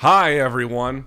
Hi, everyone.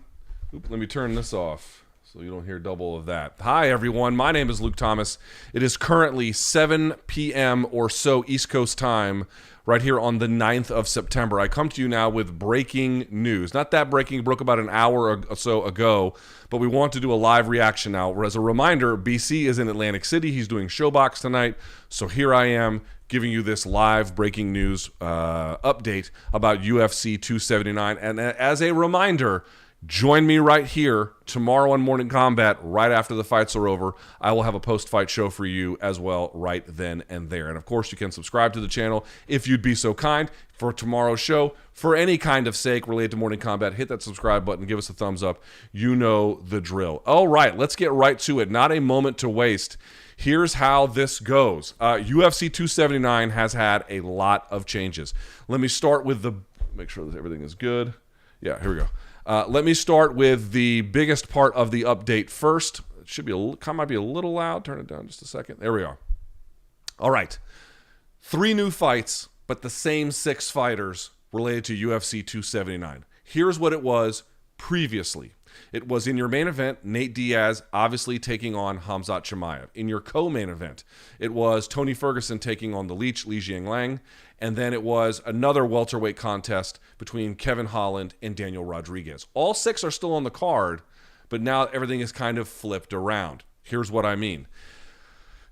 Let me turn this off so you don't hear double of that. Hi, everyone. My name is Luke Thomas. It is currently 7 p.m. or so East Coast time right here on the 9th of September. I come to you now with breaking news. Not that breaking, broke about an hour or so ago, but we want to do a live reaction now. As a reminder, BC is in Atlantic City. He's doing Showbox tonight. So here I am giving you this live breaking news update about UFC 279. And as a reminder, join me right here tomorrow on Morning Kombat, right after the fights are over. I will have a post-fight show for you as well right then and there. And of course, you can subscribe to the channel if you'd be so kind for tomorrow's show. For any kind of sake related to Morning Kombat, hit that subscribe button, give us a thumbs up. You know the drill. All right, let's get right to it. Not a moment to waste. Here's how this goes. UFC 279 has had a lot of changes. Let me start with make sure that everything is good. Yeah, here we go. Let me start with the biggest part of the update first. It should be might be a little loud. Turn it down just a second. There we are. All right. 3 new fights, but the same 6 fighters related to UFC 279. Here's what it was previously. It was in your main event, Nate Diaz obviously taking on Khamzat Chimaev. In your co-main event, it was Tony Ferguson taking on the Leech, Jingliang. And then it was another welterweight contest between Kevin Holland and Daniel Rodriguez. All 6 are still on the card, but now everything is kind of flipped around. Here's what I mean.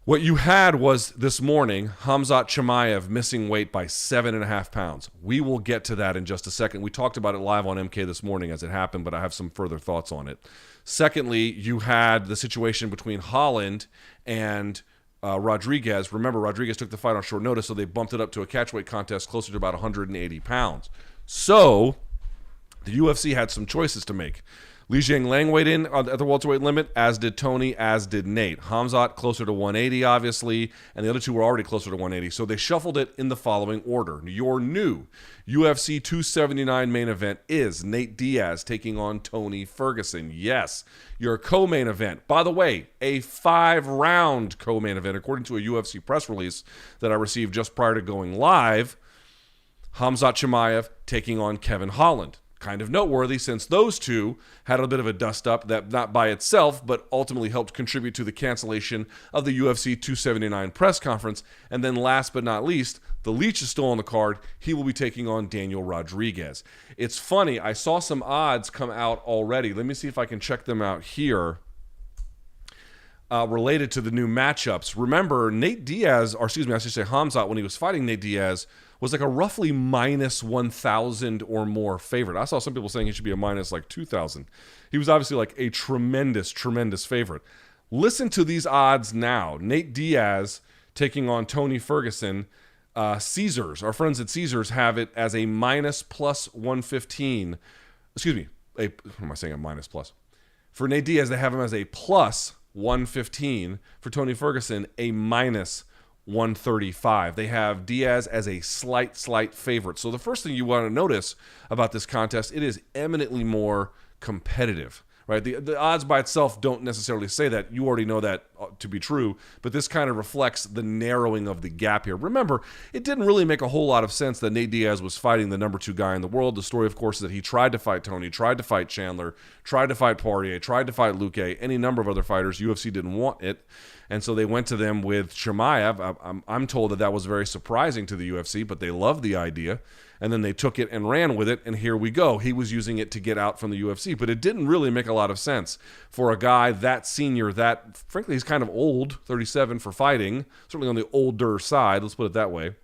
What you had was this morning, Khamzat Chimaev missing weight by 7.5 pounds. We will get to that in just a second. We talked about it live on MK this morning as it happened, but I have some further thoughts on it. Secondly, you had the situation between Holland and Rodriguez. Remember, Rodriguez took the fight on short notice, so they bumped it up to a catchweight contest closer to about 180 pounds. So the UFC had some choices to make. Jingliang weighed in at the welterweight limit, as did Tony, as did Nate. Khamzat closer to 180, obviously, and the other 2 were already closer to 180. So they shuffled it in the following order. Your new UFC 279 main event is Nate Diaz taking on Tony Ferguson. Yes, your co-main event. By the way, a 5-round co-main event, according to a UFC press release that I received just prior to going live. Khamzat Chimaev taking on Kevin Holland. Kind of noteworthy since those 2 had a bit of a dust-up that not by itself, but ultimately helped contribute to the cancellation of the UFC 279 press conference. And then last but not least, the Leech is still on the card. He will be taking on Daniel Rodriguez. It's funny, I saw some odds come out already. Let me see if I can check them out here. Related to the new matchups. Remember, Nate Diaz, or excuse me, I should say Khamzat, when he was fighting Nate Diaz, was like a roughly minus 1,000 or more favorite. I saw some people saying he should be a minus like 2,000. He was obviously like a tremendous, tremendous favorite. Listen to these odds now. Nate Diaz taking on Tony Ferguson. Caesars, our friends at Caesars have it as a minus plus 115. Excuse me, what am I saying, a minus plus? For Nate Diaz, they have him as a plus 115. For Tony Ferguson, a minus 135. They have Diaz as a slight favorite. So the first thing you want to notice about this contest, it is eminently more competitive, right? The odds by itself don't necessarily say that. You already know that to be true, but this kind of reflects the narrowing of the gap here. Remember, it didn't really make a whole lot of sense that Nate Diaz was fighting the number 2 guy in the world. The story, of course, is that he tried to fight Tony, tried to fight Chandler, tried to fight Poirier, tried to fight Luque, any number of other fighters. UFC didn't want it, and so they went to them with Chimaev. I'm told that was very surprising to the UFC, but they loved the idea. And then they took it and ran with it, and here we go. He was using it to get out from the UFC, but it didn't really make a lot of sense for a guy that senior, that, frankly, he's kind of old, 37 for fighting, certainly on the older side, let's put it that way,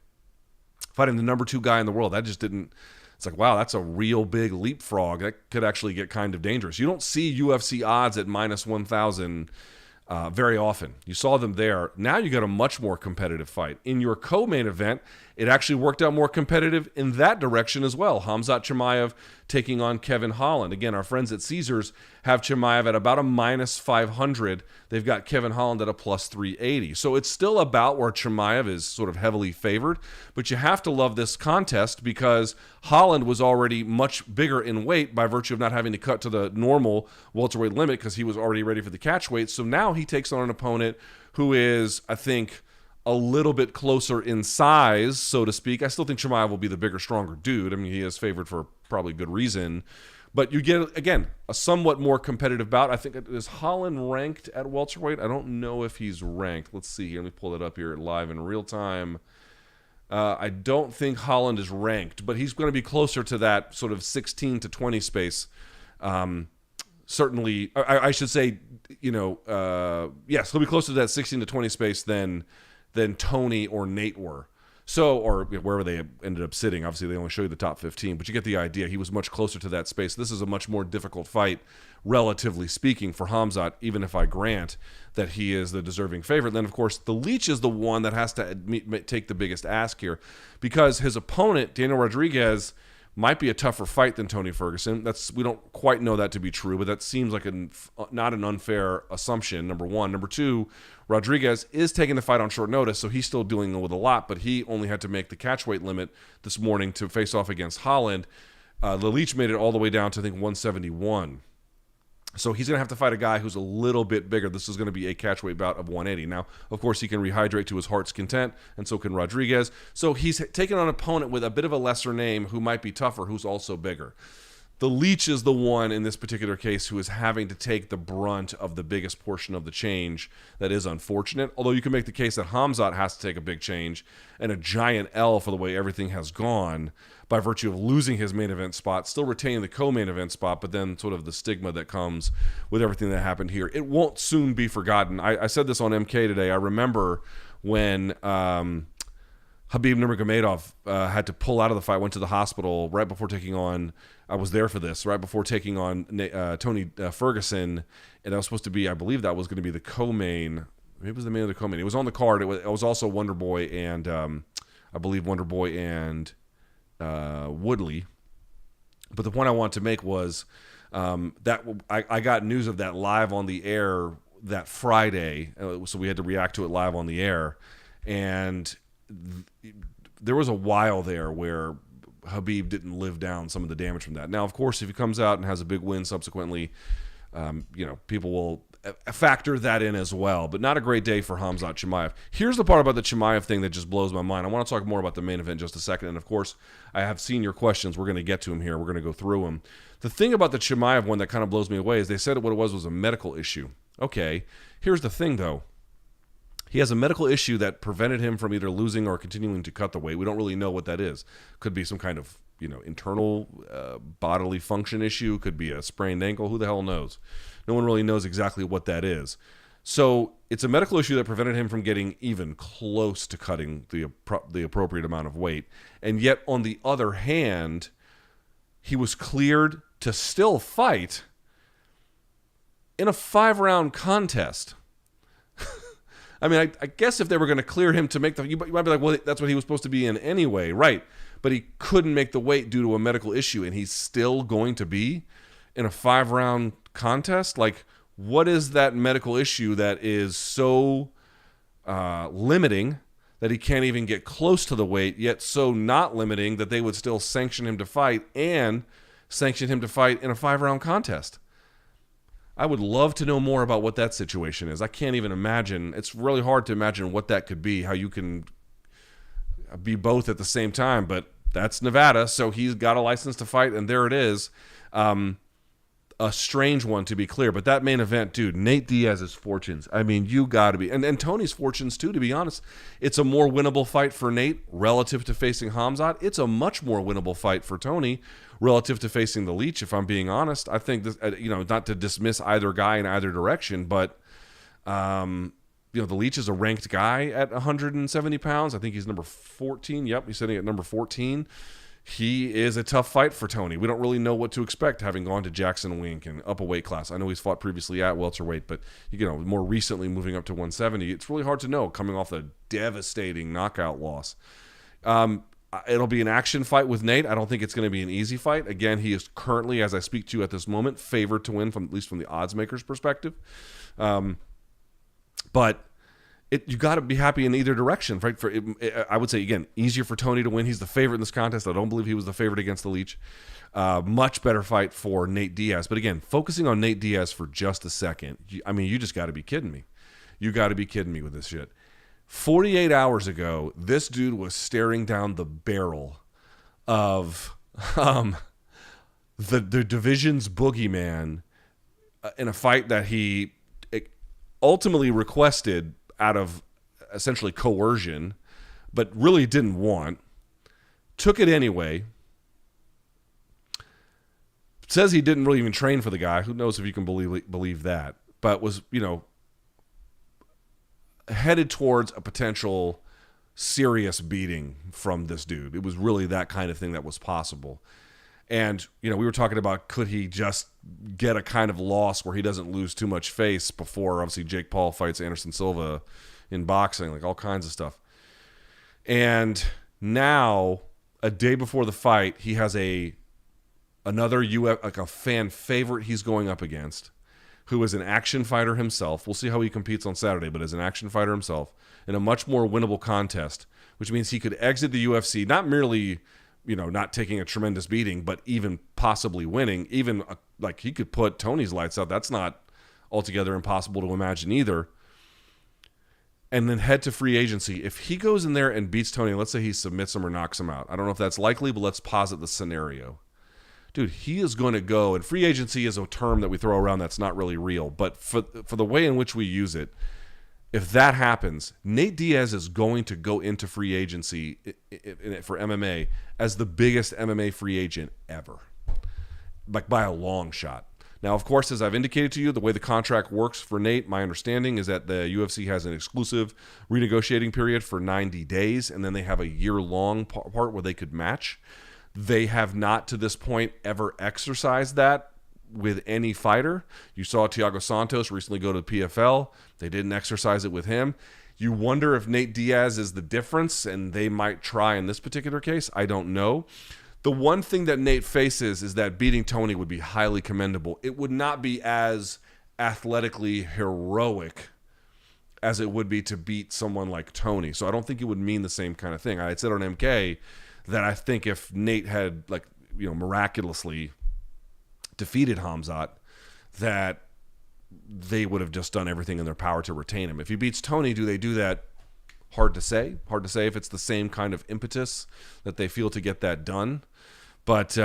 fighting the number 2 guy in the world. That just didn't, it's like, wow, that's a real big leapfrog. That could actually get kind of dangerous. You don't see UFC odds at minus 1,000 very often. You saw them there. Now you got a much more competitive fight. In your co-main event, it actually worked out more competitive in that direction as well. Khamzat Chimaev taking on Kevin Holland. Again, our friends at Caesars have Chimaev at about a minus 500. They've got Kevin Holland at a plus 380. So it's still about where Chimaev is sort of heavily favored, but you have to love this contest because Holland was already much bigger in weight by virtue of not having to cut to the normal welterweight limit because he was already ready for the catch weight. So now he takes on an opponent who is, I think, a little bit closer in size, so to speak. I still think Chimaev will be the bigger, stronger dude. I mean, he is favored for probably good reason. But you get, again, a somewhat more competitive bout. I think, is Holland ranked at welterweight? I don't know if he's ranked. Let's see here. Let me pull it up here live in real time. I don't think Holland is ranked, but he's going to be closer to that sort of 16 to 20 space. Certainly, I should say, yes, he'll be closer to that 16 to 20 space than Tony or Nate were. So, or wherever they ended up sitting. Obviously, they only show you the top 15, but you get the idea. He was much closer to that space. This is a much more difficult fight, relatively speaking, for Khamzat, even if I grant that he is the deserving favorite. Then, of course, the Leech is the one that has to take the biggest ask here, because his opponent, Daniel Rodriguez, might be a tougher fight than Tony Ferguson. We don't quite know that to be true, but that seems like not an unfair assumption, number one. Number two, Rodriguez is taking the fight on short notice, so he's still dealing with a lot, but he only had to make the catchweight limit this morning to face off against Holland. The Leech made it all the way down to, I think, 171. So he's going to have to fight a guy who's a little bit bigger. This is going to be a catchweight bout of 180. Now, of course, he can rehydrate to his heart's content, and so can Rodriguez. So he's taking on an opponent with a bit of a lesser name who might be tougher, who's also bigger. The Leech is the one in this particular case who is having to take the brunt of the biggest portion of the change. That is unfortunate, although you can make the case that Khamzat has to take a big change and a giant L for the way everything has gone by virtue of losing his main event spot, still retaining the co-main event spot, but then sort of the stigma that comes with everything that happened here. It won't soon be forgotten. I said this on MK today. I remember when Khabib Nurmagomedov had to pull out of the fight, went to the hospital right before taking on, I was there for this, right before taking on Tony Ferguson, and that was supposed to be, I believe that was going to be the co-main. Maybe it was the main of the co-main. It was on the card. It was also Wonder Boy and, I believe Wonder Boy and Woodley. But the point I want to make was that I got news of that live on the air that Friday, so we had to react to it live on the air, and there was a while there where Khabib didn't live down some of the damage from that. Now, of course, if he comes out and has a big win subsequently, people will factor that in as well. But not a great day for Khamzat Chimaev. Here's the part about the Chimaev thing that just blows my mind. I want to talk more about the main event in just a second. And, of course, I have seen your questions. We're going to get to them here. We're going to go through them. The thing about the Chimaev one that kind of blows me away is they said what it was a medical issue. Okay, here's the thing, though. He has a medical issue that prevented him from either losing or continuing to cut the weight. We don't really know what that is. Could be some kind of, internal bodily function issue. Could be a sprained ankle. Who the hell knows? No one really knows exactly what that is. So it's a medical issue that prevented him from getting even close to cutting the appropriate amount of weight. And yet, on the other hand, he was cleared to still fight in a 5-round contest. I mean, I guess if they were going to clear him to make you might be like, well, that's what he was supposed to be in anyway, right? But he couldn't make the weight due to a medical issue, and he's still going to be in a 5-round contest? Like, what is that medical issue that is so limiting that he can't even get close to the weight, yet so not limiting that they would still sanction him to fight and sanction him to fight in a 5-round contest? I would love to know more about what that situation is. I can't even imagine. It's really hard to imagine what that could be, how you can be both at the same time. But that's Nevada, so he's got a license to fight, and there it is. A strange one, to be clear. But that main event, dude, Nate Diaz's fortunes. I mean, you got to be. And Tony's fortunes, too, to be honest. It's a more winnable fight for Nate relative to facing Khamzat. It's a much more winnable fight for Tony relative to facing the Leech, if I'm being honest. I think, this, not to dismiss either guy in either direction, but, the Leech is a ranked guy at 170 pounds. I think he's number 14. Yep, he's sitting at number 14. He is a tough fight for Tony. We don't really know what to expect, having gone to Jackson Wink and up a weight class. I know he's fought previously at welterweight, but more recently moving up to 170. It's really hard to know coming off a devastating knockout loss. It'll be an action fight with Nate. I don't think it's going to be an easy fight. Again, he is currently, as I speak to you at this moment, favored to win, at least from the odds makers' perspective. But you got to be happy in either direction, right? I would say, again, easier for Tony to win. He's the favorite in this contest. I don't believe he was the favorite against the Leech. Much better fight for Nate Diaz. But again, focusing on Nate Diaz for just a second, you just got to be kidding me. You got to be kidding me with this shit. 48 hours ago, this dude was staring down the barrel of the division's boogeyman in a fight that he ultimately requested out of essentially coercion, but really didn't want, took it anyway. Says he didn't really even train for the guy. Who knows if you can believe that? But was, headed towards a potential serious beating from this dude. It was really that kind of thing that was possible. And, we were talking about, could he just get a kind of loss where he doesn't lose too much face before, obviously, Jake Paul fights Anderson Silva in boxing, like all kinds of stuff. And now, a day before the fight, he has another like a fan favorite he's going up against, who is an action fighter himself. We'll see how he competes on Saturday, but as an action fighter himself in a much more winnable contest, which means he could exit the UFC, not merely, not taking a tremendous beating, but even possibly winning. Even like he could put Tony's lights out. That's not altogether impossible to imagine either. And then head to free agency. If he goes in there and beats Tony, let's say he submits him or knocks him out. I don't know if that's likely, but let's posit the scenario. Dude, he is going to go, and free agency is a term that we throw around that's not really real, but for the way in which we use it, if that happens, Nate Diaz is going to go into free agency for MMA as the biggest MMA free agent ever, like by a long shot. Now, of course, as I've indicated to you, the way the contract works for Nate, my understanding is that the UFC has an exclusive renegotiating period for 90 days, and then they have a year-long part where they could match. They have not, to this point, ever exercised that with any fighter. You saw Thiago Santos recently go to the PFL. They didn't exercise it with him. You wonder if Nate Diaz is the difference, and they might try in this particular case. I don't know. The one thing that Nate faces is that beating Tony would be highly commendable. It would not be as athletically heroic as it would be to beat someone like Tony. So I don't think it would mean the same kind of thing. I had said on MK that I think if Nate had, miraculously defeated Khamzat, that they would have just done everything in their power to retain him. If he beats Tony, do they do that? Hard to say. Hard to say if it's the same kind of impetus that they feel to get that done. But,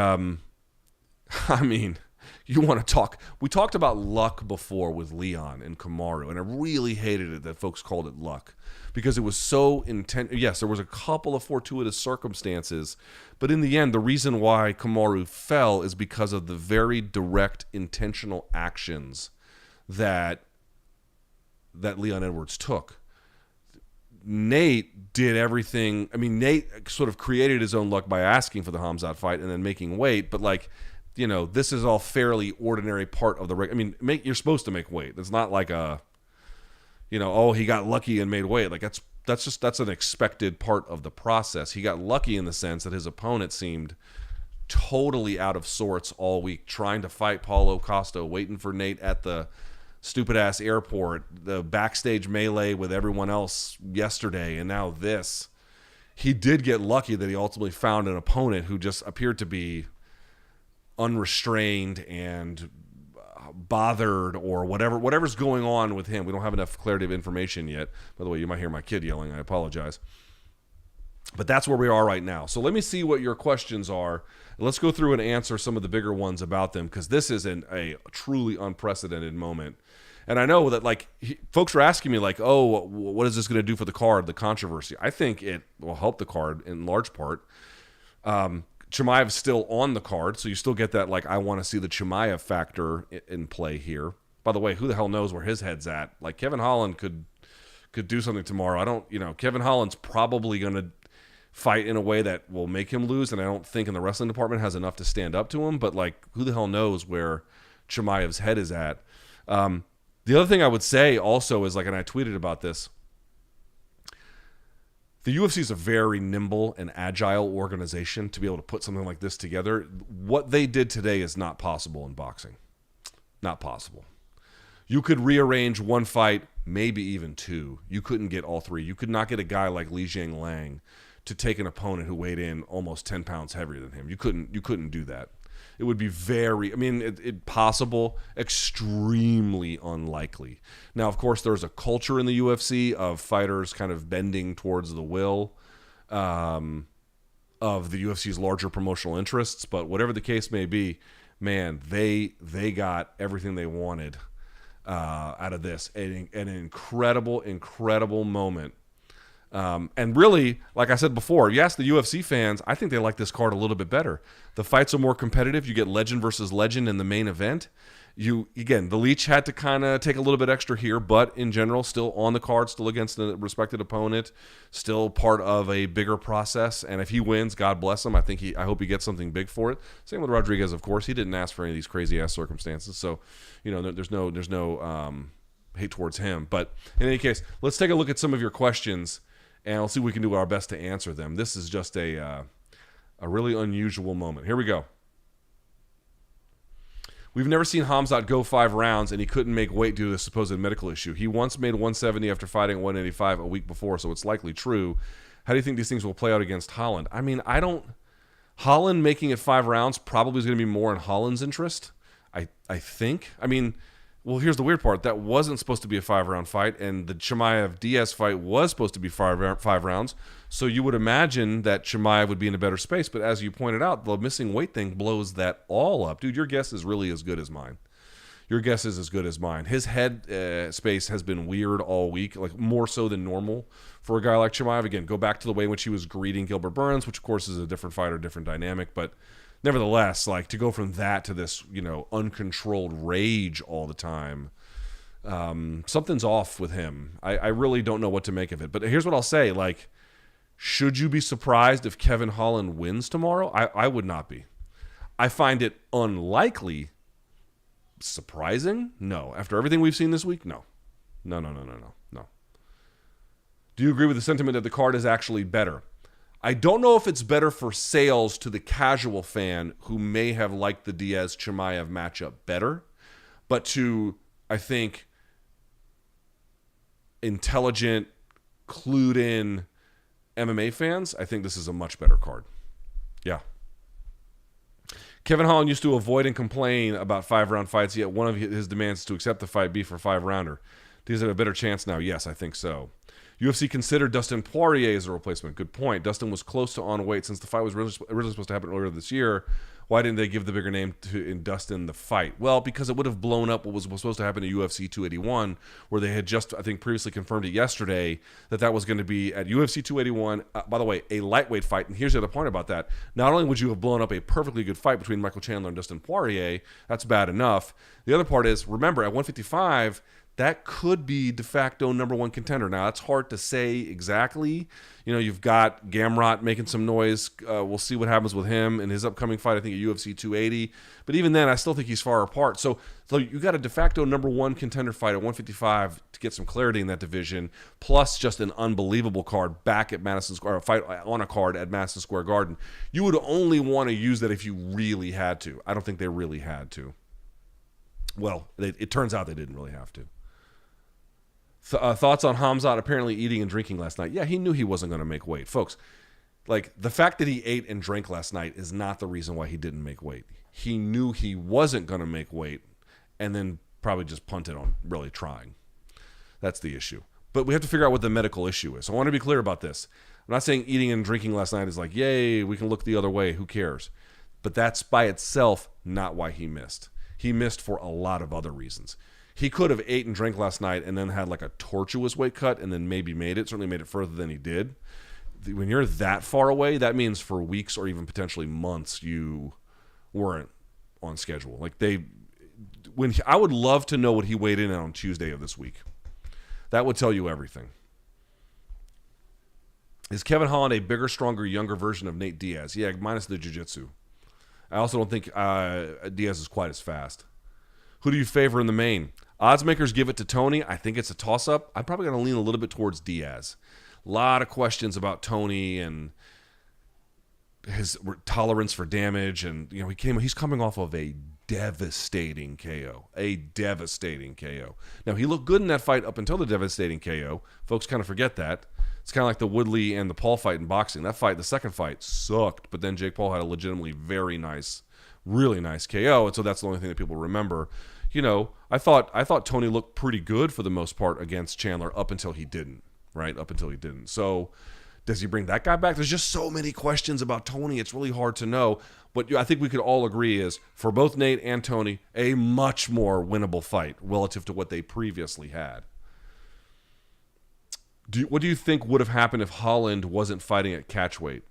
you want to talk. We talked about luck before with Leon and Kamaru, and I really hated it that folks called it luck because it was so intense. Yes, there was a couple of fortuitous circumstances, but in the end, the reason why Kamaru fell is because of the very direct, intentional actions that Leon Edwards took. Nate did everything. Nate sort of created his own luck by asking for the Khamzat fight and then making weight, but this is all fairly ordinary part of the you're supposed to make weight. It's not like he got lucky and made weight. Like that's an expected part of the process. He got lucky in the sense that his opponent seemed totally out of sorts all week, trying to fight Paulo Costa, waiting for Nate at the stupid ass airport, the backstage melee with everyone else yesterday, and now this. He did get lucky that he ultimately found an opponent who just appeared to be unrestrained and bothered or whatever's going on with him. We don't have enough clarity of information yet. By the way, you might hear my kid yelling. I apologize. But that's where we are right now. So let me see what your questions are. Let's go through and answer some of the bigger ones about them, because this is a truly unprecedented moment. And I know that folks are asking me oh, what is this going to do for the card, the controversy? I think it will help the card in large part. Chimaev's still on the card, so you still get that, I want to see the Chimaev factor in play here. By the way, who the hell knows where his head's at? Kevin Holland could do something tomorrow. Kevin Holland's probably going to fight in a way that will make him lose, and I don't think in the wrestling department has enough to stand up to him, but, who the hell knows where Chimaev's head is at? The other thing I would say also is, and I tweeted about this, the UFC is a very nimble and agile organization to be able to put something like this together. What they did today is not possible in boxing. Not possible. You could rearrange one fight, maybe even two. You couldn't get all three. You could not get a guy like Jingliang to take an opponent who weighed in almost 10 pounds heavier than him. You couldn't do that. It would be possible, extremely unlikely. Now, of course, there's a culture in the UFC of fighters kind of bending towards the will of the UFC's larger promotional interests. But whatever the case may be, man, they got everything they wanted out of this. An incredible moment. And really, like I said before, you ask the UFC fans, I think they like this card a little bit better. The fights are more competitive. You get legend versus legend in the main event. Again, the Leech had to kind of take a little bit extra here, but in general, still on the card, still against a respected opponent, still part of a bigger process. And if he wins, God bless him. I hope he gets something big for it. Same with Rodriguez, of course. He didn't ask for any of these crazy ass circumstances, so there's no hate towards him. But in any case, let's take a look at some of your questions, and we'll see if we can do our best to answer them. This is just a really unusual moment. Here we go. We've never seen Khamzat go 5 rounds, and he couldn't make weight due to a supposed medical issue. He once made 170 after fighting 185 a week before, so it's likely true. How do you think these things will play out against Holland? I mean, Holland making it 5 rounds probably is going to be more in Holland's interest, I think. I mean, well, here's the weird part. That wasn't supposed to be a 5-round fight, and the Chimaev-Diaz fight was supposed to be 5 rounds. So you would imagine that Chimaev would be in a better space. But as you pointed out, the missing weight thing blows that all up. Dude, your guess is really as good as mine. Your guess is as good as mine. His head space has been weird all week, like more so than normal for a guy like Chimaev. Again, go back to the way in which he was greeting Gilbert Burns, which, of course, is a different fighter, different dynamic. But nevertheless, like to go from that to this, uncontrolled rage all the time, something's off with him. I really don't know what to make of it. But here's what I'll say. Like, should you be surprised if Kevin Holland wins tomorrow? I would not be. I find it unlikely. Surprising? No. After everything we've seen this week? No. No. Do you agree with the sentiment that the card is actually better? I don't know if it's better for sales to the casual fan who may have liked the Diaz-Chimaev matchup better, but to, I think, intelligent, clued-in MMA fans, I think this is a much better card. Yeah. Kevin Holland used to avoid and complain about 5-round fights, yet one of his demands to accept the fight be for 5-rounder. Does he have a better chance now? Yes, I think so. UFC considered Dustin Poirier as a replacement. Good point. Dustin was close to on weight since the fight was originally supposed to happen earlier this year. Why didn't they give the bigger name in Dustin the fight? Well, because it would have blown up what was supposed to happen to UFC 281, where they had just, I think, previously confirmed it yesterday that was going to be at UFC 281. By the way, a lightweight fight. And here's the other point about that. Not only would you have blown up a perfectly good fight between Michael Chandler and Dustin Poirier, that's bad enough. The other part is, remember, at 155, that could be de facto number 1 contender. Now, that's hard to say exactly. You've got Gamrot making some noise. We'll see what happens with him in his upcoming fight, I think, at UFC 280. But even then, I still think he's far apart. So you got a de facto number 1 contender fight at 155 to get some clarity in that division, plus just an unbelievable card back at Madison Square, fight on a card at Madison Square Garden. You would only want to use that if you really had to. I don't think they really had to. Well, it turns out they didn't really have to. Thoughts on Khamzat apparently eating and drinking last night? Yeah, he knew he wasn't going to make weight. Folks, like the fact that he ate and drank last night is not the reason why he didn't make weight. He knew he wasn't going to make weight and then probably just punted on really trying. That's the issue. But we have to figure out what the medical issue is. So I want to be clear about this. I'm not saying eating and drinking last night is like, yay, we can look the other way. Who cares? But that's by itself not why he missed. He missed for a lot of other reasons. He could have ate and drank last night and then had like a tortuous weight cut and then maybe certainly made it further than he did. When you're that far away, that means for weeks or even potentially months you weren't on schedule. I would love to know what he weighed in on Tuesday of this week. That would tell you everything. Is Kevin Holland a bigger, stronger, younger version of Nate Diaz? Yeah, minus the jiu-jitsu. I also don't think Diaz is quite as fast. Who do you favor in the main? Odds makers give it to Tony. I think it's a toss-up. I'm probably going to lean a little bit towards Diaz. A lot of questions about Tony and his tolerance for damage. And he's coming off of a devastating KO. Now, he looked good in that fight up until the devastating KO. Folks kind of forget that. It's kind of like the Woodley and the Paul fight in boxing. That fight, the second fight, sucked. But then Jake Paul had a legitimately very nice, really nice KO. And so that's the only thing that people remember. I thought Tony looked pretty good for the most part against Chandler up until he didn't, right? Up until he didn't. So Does he bring that guy back? There's just so many questions about Tony. It's really hard to know. What I think we could all agree is, for both Nate and Tony, a much more winnable fight relative to what they previously had. What do you think would have happened if Holland wasn't fighting at catchweight?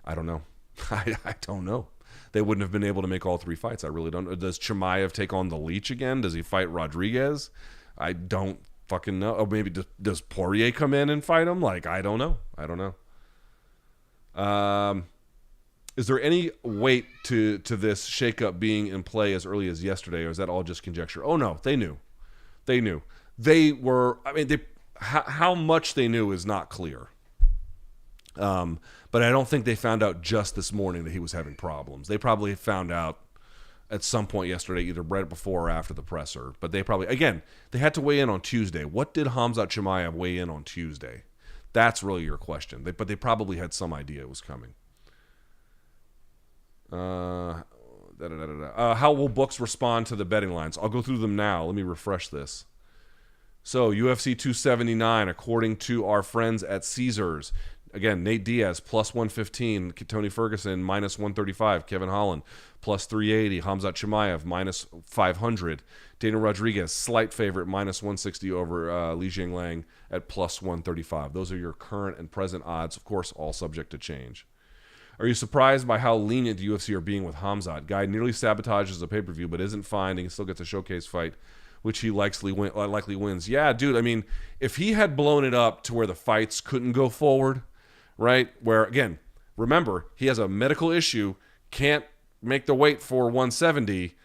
I don't know. I don't know. They wouldn't have been able to make all 3 fights. I really don't know. Does Chimaev take on the Leech again? Does he fight Rodriguez? I don't fucking know. Or maybe does Poirier come in and fight him? Like, I don't know. Is there any weight to this shakeup being in play as early as yesterday, or is that all just conjecture? Oh no, they knew. They were. I mean, how much they knew is not clear. But I don't think they found out just this morning that he was having problems. They probably found out at some point yesterday, either right before or after the presser. But they probably, again, they had to weigh in on Tuesday. What did Khamzat Chimaev weigh in on Tuesday? That's really your question. But they probably had some idea it was coming. How will books respond to the betting lines? I'll go through them now. Let me refresh this. So, UFC 279, according to our friends at Caesars. Again, Nate Diaz, plus 115. Tony Ferguson, minus 135. Kevin Holland, plus 380. Khamzat Chimaev, minus 500. Daniel Rodriguez, slight favorite, minus 160 over Jingliang at plus 135. Those are your current and present odds. Of course, all subject to change. Are you surprised by how lenient the UFC are being with Khamzat? Guy nearly sabotages a pay-per-view, but isn't fined and still gets a showcase fight, which he likely wins. Yeah, dude, I mean, if he had blown it up to where the fights couldn't go forward, right, where, again, remember, he has a medical issue, can't make the weight for 170,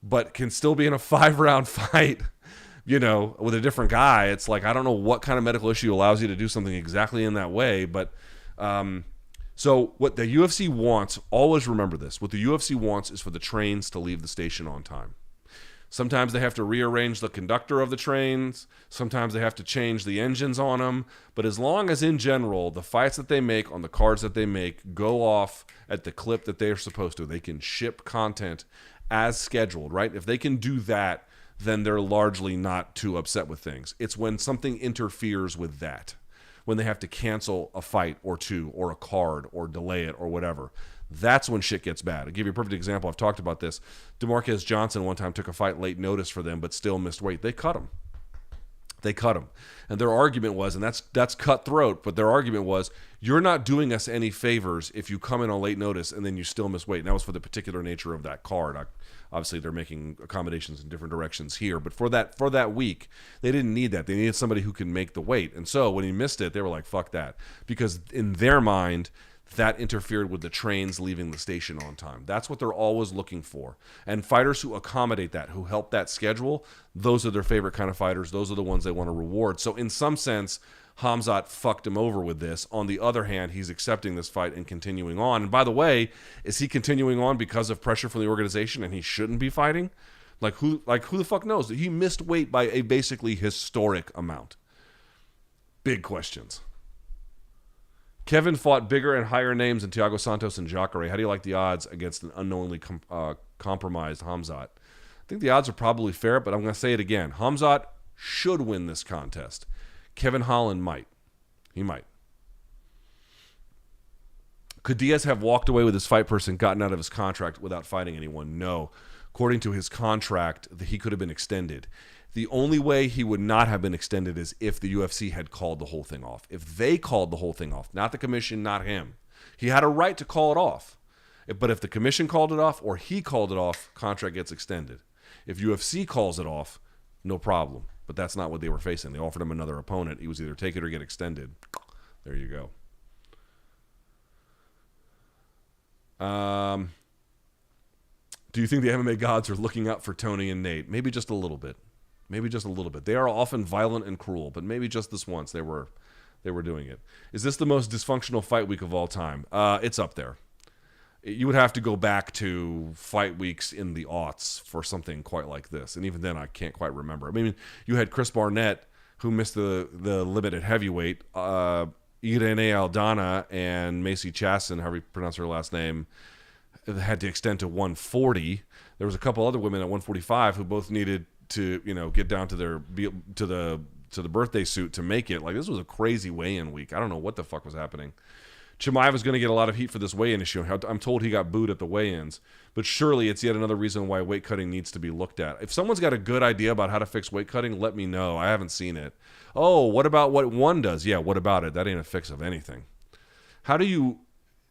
but can still be in a 5-round fight, you know, with a different guy. It's like, I don't know what kind of medical issue allows you to do something exactly in that way, but so what the UFC wants, always remember this, what the UFC wants is for the trains to leave the station on time. Sometimes they have to rearrange the conductor of the trains. Sometimes they have to change the engines on them. But as long as, in general, the fights that they make on the cards that they make go off at the clip that they're supposed to, they can ship content as scheduled, right? If they can do that, then they're largely not too upset with things. It's when something interferes with that, when they have to cancel a fight or two or a card or delay it or whatever. That's when shit gets bad. I'll give you a perfect example. I've talked about this. DeMarcus Johnson one time took a fight late notice for them, but still missed weight. They cut him. And their argument was, and that's cutthroat, but their argument was, you're not doing us any favors if you come in on late notice and then you still miss weight. And that was for the particular nature of that card. Obviously, they're making accommodations in different directions here. But for that week, they didn't need that. They needed somebody who can make the weight. And so when he missed it, they were like, fuck that. Because in their mind, that interfered with the trains leaving the station on time. That's what they're always looking for. And fighters who accommodate that, who help that schedule, those are their favorite kind of fighters. Those are the ones they want to reward. So in some sense, Khamzat fucked him over with this. On the other hand, he's accepting this fight and continuing on. And by the way, is he continuing on because of pressure from the organization and he shouldn't be fighting? Like who the fuck knows? He missed weight by a basically historic amount. Big questions. Kevin fought bigger and higher names than Thiago Santos and Jacare. How do you like the odds against an unknowingly compromised Khamzat? I think the odds are probably fair, but I'm going to say it again. Khamzat should win this contest. Kevin Holland might. He might. Could Diaz have walked away with his fight person, gotten out of his contract without fighting anyone? No. According to his contract, he could have been extended. The only way he would not have been extended is if the UFC had called the whole thing off. If they called the whole thing off, not the commission, not him. He had a right to call it off. But if the commission called it off or he called it off, contract gets extended. If UFC calls it off, no problem. But that's not what they were facing. They offered him another opponent. He was either take it or get extended. There you go. Do you think the MMA gods are looking out for Tony and Nate? Maybe just a little bit. Maybe just a little bit. They are often violent and cruel, but maybe just this once they were doing it. Is this the most dysfunctional fight week of all time? It's up there. You would have to go back to fight weeks in the aughts for something quite like this. And even then, I can't quite remember. I mean, you had Chris Barnett, who missed the limit at heavyweight. Irene Aldana and Macy Chasson, however you pronounce her last name, had to extend to 140. There was a couple other women at 145 who both needed to, get down to the the birthday suit to make it. Like, this was a crazy weigh-in week. I don't know what the fuck was happening. Chimaev is going to get a lot of heat for this weigh-in issue. I'm told he got booed at the weigh-ins, but surely it's yet another reason why weight cutting needs to be looked at. If someone's got a good idea about how to fix weight cutting, let me know. I haven't seen it. Oh, what about what one does? Yeah, what about it? That ain't a fix of anything.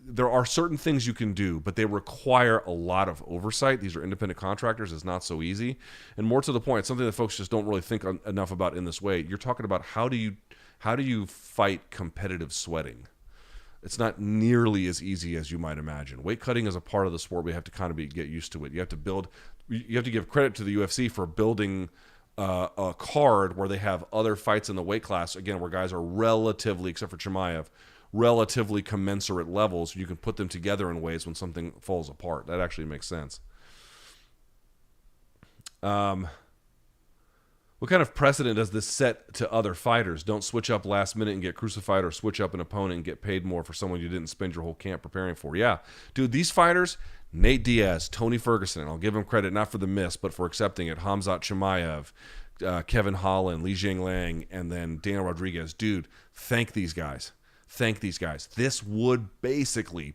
There are certain things you can do, but they require a lot of oversight. These are independent contractors. It's not so easy. And more to the point, it's something that folks just don't really think enough about in this way. You're talking about how do you fight competitive sweating? It's not nearly as easy as you might imagine. Weight cutting is a part of the sport. We have to kind of get used to it. You have to give credit to the UFC for building a card where they have other fights in the weight class, again, where guys are relatively, except for Chimaev, relatively commensurate levels. You can put them together in ways when something falls apart. That actually makes sense. What kind of precedent does this set to other fighters? Don't switch up last minute and get crucified, or switch up an opponent and get paid more for someone you didn't spend your whole camp preparing for. Yeah. Dude, these fighters, Nate Diaz, Tony Ferguson, and I'll give him credit not for the miss, but for accepting it. Khamzat Chimaev, Kevin Holland, Jingliang, and then Daniel Rodriguez. Dude, thank these guys. Thank these guys. This would basically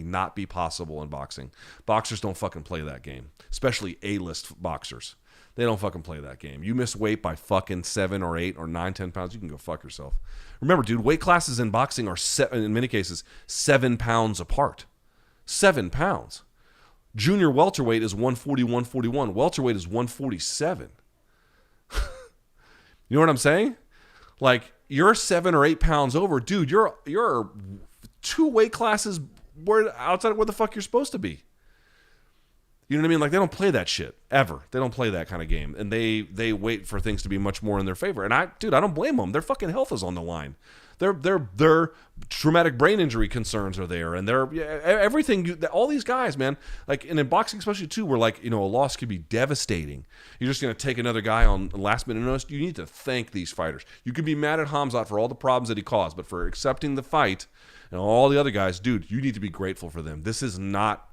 not be possible in boxing. Boxers don't fucking play that game, especially A-list boxers. They don't fucking play that game. You miss weight by fucking 7 or 8 or 9, 10 pounds, you can go fuck yourself. Remember, dude, weight classes in boxing are, in many cases, 7 pounds apart. 7 pounds. Junior welterweight is 140, 141. Welterweight is 147. You know what I'm saying? Like, you're 7 or 8 pounds over. Dude, you're 2 weight classes outside of where the fuck you're supposed to be. You know what I mean? Like, they don't play that shit ever. They don't play that kind of game, and they wait for things to be much more in their favor. And I don't blame them. Their fucking health is on the line. Their traumatic brain injury concerns are there, and everything. All these guys, man. Like, and in boxing especially too, where, like, you know, a loss could be devastating. You're just gonna take another guy on last minute notice. You need to thank these fighters. You can be mad at Khamzat for all the problems that he caused, but for accepting the fight, and all the other guys, dude, you need to be grateful for them. This is not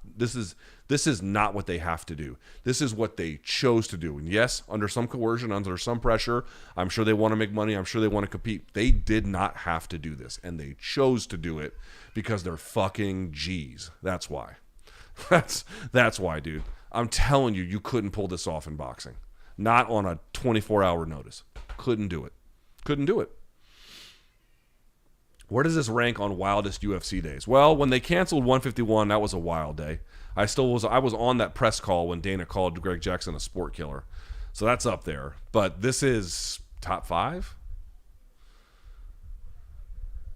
what they have to do. This is what they chose to do. And yes, under some coercion, under some pressure, I'm sure they want to make money. I'm sure they want to compete. They did not have to do this, and they chose to do it because they're fucking G's. That's why. That's why, dude. I'm telling you, you couldn't pull this off in boxing. Not on a 24-hour notice. Couldn't do it. Couldn't do it. Where does this rank on wildest UFC days? Well, when they canceled 151, that was a wild day. I was on that press call when Dana called Greg Jackson a sport killer. So that's up there. But this is top 5?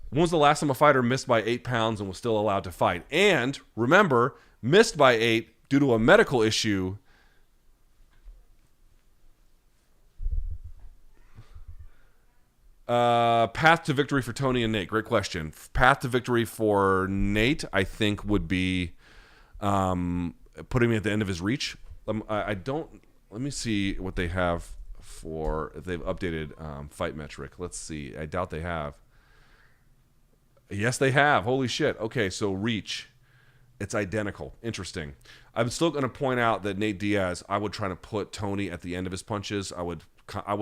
When was the last time a fighter missed by 8 pounds and was still allowed to fight? And remember, missed by 8 due to a medical issue. Path to victory for Tony and Nate. Great question. Path to victory for Nate, I think, would be putting me at the end of his reach. Let me see what they have for, if they've updated fight metric. Let's see. I doubt they have. Yes, they have. Holy shit. Okay, so reach. It's identical. Interesting. I'm still going to point out that Nate Diaz, I would try to put Tony at the end of his punches. I would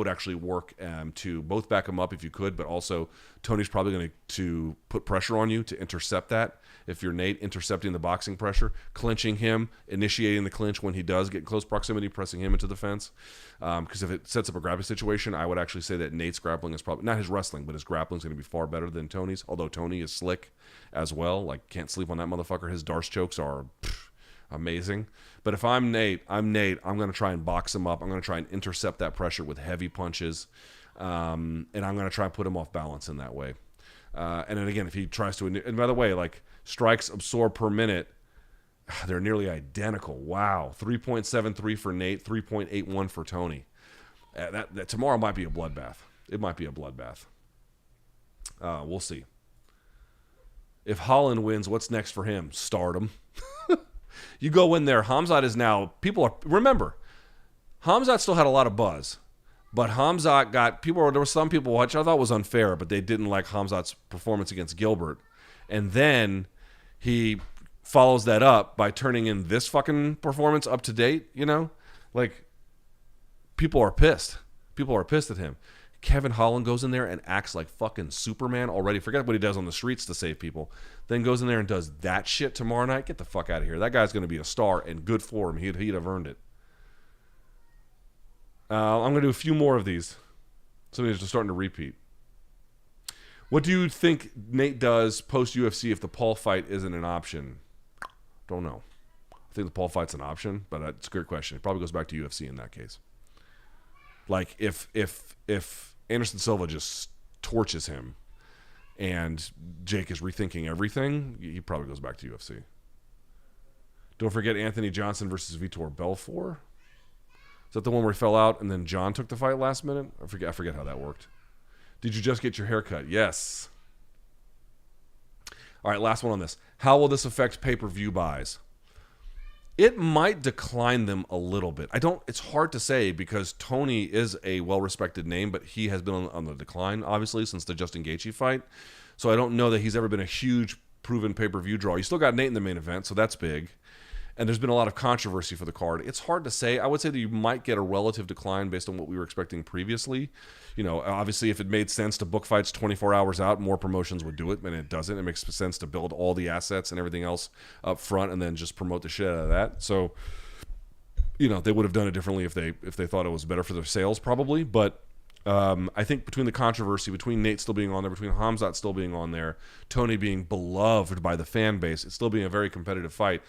actually work to both back him up if you could, but also Tony's probably going to put pressure on you to intercept that. If you're Nate, intercepting the boxing pressure, clinching him, initiating the clinch when he does get in close proximity, pressing him into the fence. Because if it sets up a grappling situation, I would actually say that Nate's grappling is probably, not his wrestling, but his grappling is going to be far better than Tony's, although Tony is slick as well. Like, can't sleep on that motherfucker. His Darce chokes are amazing. But if I'm Nate, I'm going to try and box him up. I'm going to try and intercept that pressure with heavy punches. And I'm going to try and put him off balance in that way. And then again, if he tries to, and by the way, like, strikes absorbed per minute, they're nearly identical. Wow. 3.73 for Nate, 3.81 for Tony. That tomorrow might be a bloodbath. It might be a bloodbath. We'll see. If Holland wins, what's next for him? Stardom. You go in there. Khamzat is now, remember, Khamzat still had a lot of buzz, but Khamzat there were some people, which I thought was unfair, but they didn't like Khamzat's performance against Gilbert. And then he follows that up by turning in this fucking performance up to date, you know? Like, people are pissed. People are pissed at him. Kevin Holland goes in there and acts like fucking Superman already. Forget what he does on the streets to save people. Then goes in there and does that shit tomorrow night. Get the fuck out of here. That guy's going to be a star, and good for him. He'd have earned it. I'm going to do a few more of these. Some of these are starting to repeat. What do you think Nate does post-UFC if the Paul fight isn't an option? Don't know. I think the Paul fight's an option, but it's a great question. It probably goes back to UFC in that case. Like, if Anderson Silva just torches him and Jake is rethinking everything, he probably goes back to UFC. Don't forget Anthony Johnson versus Vitor Belfort. Is that the one where he fell out and then John took the fight last minute? I forget how that worked. Did you just get your hair cut? Yes. All right, last one on this. How will this affect pay-per-view buys? It might decline them a little bit. It's hard to say because Tony is a well-respected name, but he has been on the decline, obviously, since the Justin Gaethje fight. So I don't know that he's ever been a huge proven pay-per-view draw. You still got Nate in the main event, so that's big. And there's been a lot of controversy for the card. It's hard to say. I would say that you might get a relative decline based on what we were expecting previously. You know, obviously, if it made sense to book fights 24 hours out, more promotions would do it, and it doesn't. It makes sense to build all the assets and everything else up front and then just promote the shit out of that. So, you know, they would have done it differently if they thought it was better for their sales, probably. But I think between the controversy, between Nate still being on there, between Khamzat still being on there, Tony being beloved by the fan base, it's still being a very competitive fight.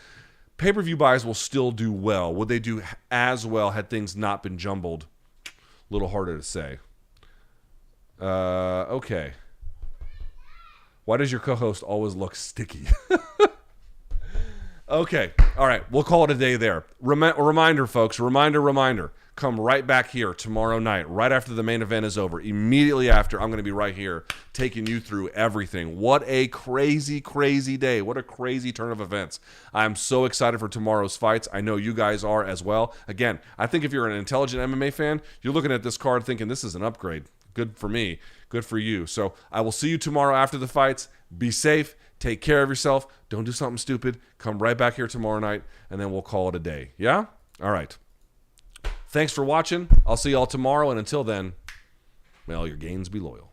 Pay-per-view buys will still do well. Would they do as well had things not been jumbled? A little harder to say. Okay. Why does your co-host always look sticky? Okay. All right. We'll call it a day there. Reminder, folks. Reminder. Come right back here tomorrow night, right after the main event is over. Immediately after, I'm going to be right here taking you through everything. What a crazy, crazy day. What a crazy turn of events. I'm so excited for tomorrow's fights. I know you guys are as well. Again, I think if you're an intelligent MMA fan, you're looking at this card thinking this is an upgrade. Good for me. Good for you. So I will see you tomorrow after the fights. Be safe. Take care of yourself. Don't do something stupid. Come right back here tomorrow night, and then we'll call it a day. Yeah? All right. Thanks for watching. I'll see y'all tomorrow, and until then, may all your gains be loyal.